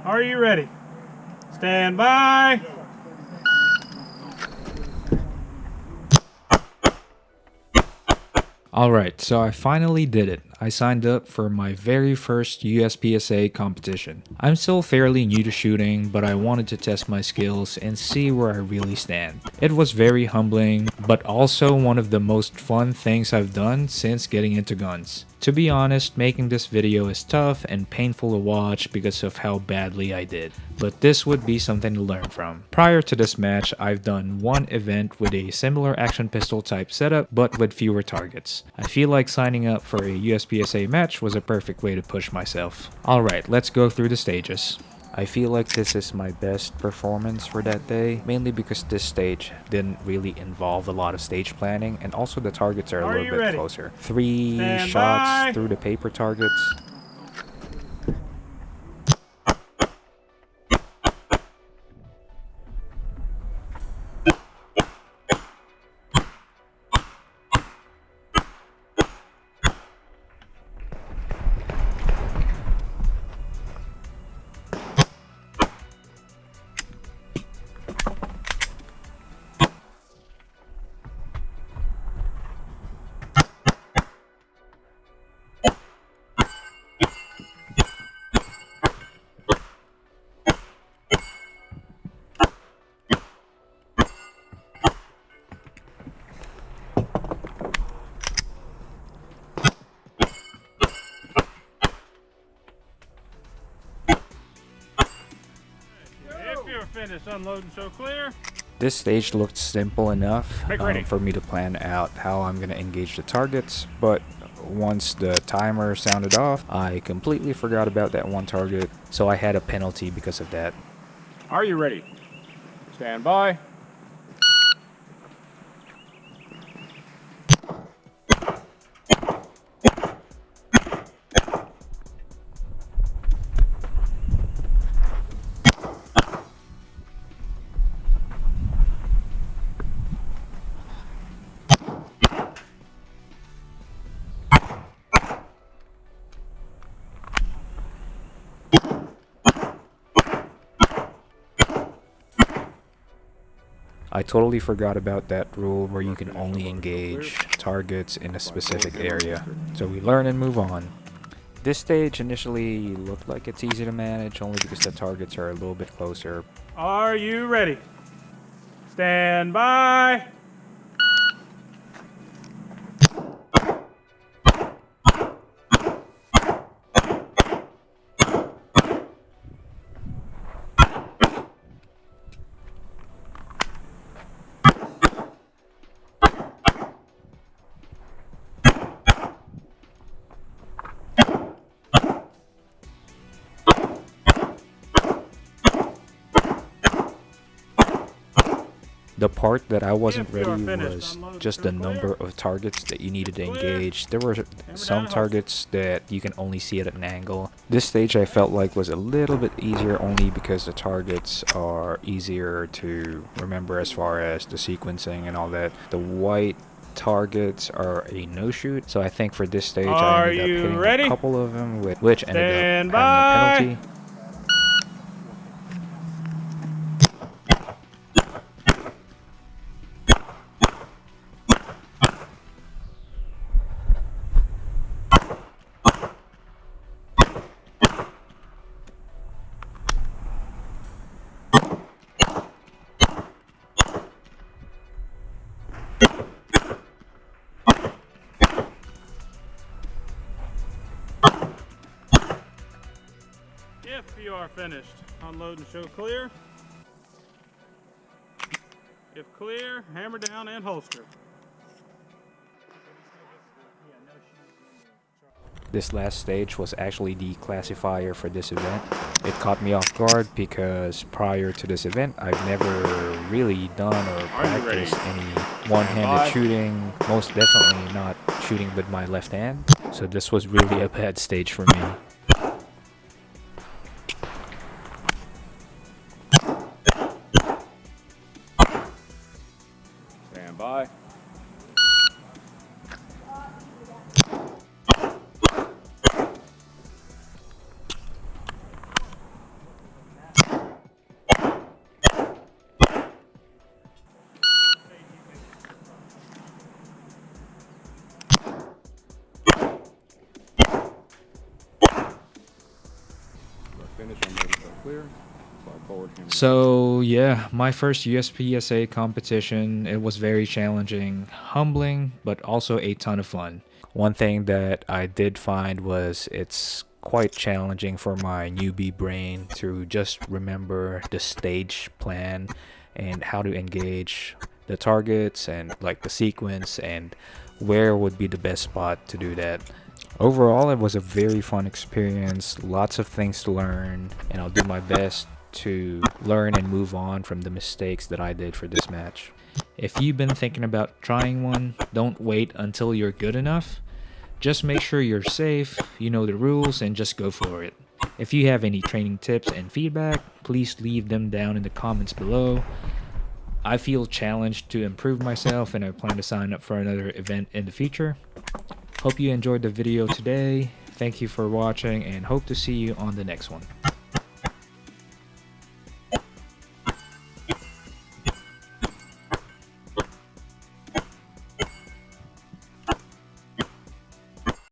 Are you ready? Stand by. Alright, so I finally did it. I signed up for my very first USPSA competition. I'm still fairly new to shooting, but I wanted to test my skills and see where I really stand. It was very humbling, but also one of the most fun things I've done since getting into guns. To be honest, making this video is tough and painful to watch because of how badly I did, but this would be something to learn from. Prior to this match, I've done one event with a similar action pistol type setup, but with fewer targets. I feel like signing up for a USPSA match was a perfect way to push myself. Alright, let's go through the stages. I feel like this is my best performance for that day, mainly because this stage didn't really involve a lot of stage planning, and also the targets are a little bit closer. 3 Stand shots by. through the paper targets. If you're finished, unload and show clear. This stage looked simple enough Make ready. for me to plan out how I'm going to engage the targets, but once the timer sounded off, I completely forgot about that one target, so I had a penalty because of that. Are you ready? Stand by. I totally forgot about that rule where you can only engage targets in a specific area, so we learn and move on. This stage initially looked like it's easy to manage only because the targets are a little bit closer. Are you ready? Stand by. The part that I wasn't ready was just the number of targets that you needed to engage. There were some targets that you can only see at an angle. This stage I felt like was a little bit easier only because the targets are easier to remember as far as the sequencing and all that. The white targets are a no-shoot, so I think for this stage I ended up hitting a couple of them, which ended up having a penalty. If you are finished, unload and show clear. If clear, hammer down and holster. This last stage was actually the classifier for this event. It caught me off guard because prior to this event, I've never really done or practiced any one-handed shooting, most definitely not shooting with my left hand. So this was really a bad stage for me. Stand by. Finish, I'm ready for clear. Slide forward, hammer. So yeah, my first USPSA competition, it was very challenging, humbling, but also a ton of fun. One thing that I did find was it's quite challenging for my newbie brain to just remember the stage plan and how to engage the targets and like the sequence and where would be the best spot to do that. Overall, it was a very fun experience, lots of things to learn, and I'll do my best to learn and move on from the mistakes that I did for this match. If you've been thinking about trying one, don't wait until you're good enough. Just make sure you're safe, you know the rules, and just go for it. If you have any training tips and feedback, please leave them down in the comments below. I feel challenged to improve myself and I plan to sign up for another event in the future. Hope you enjoyed the video today. Thank you for watching and hope to see you on the next one.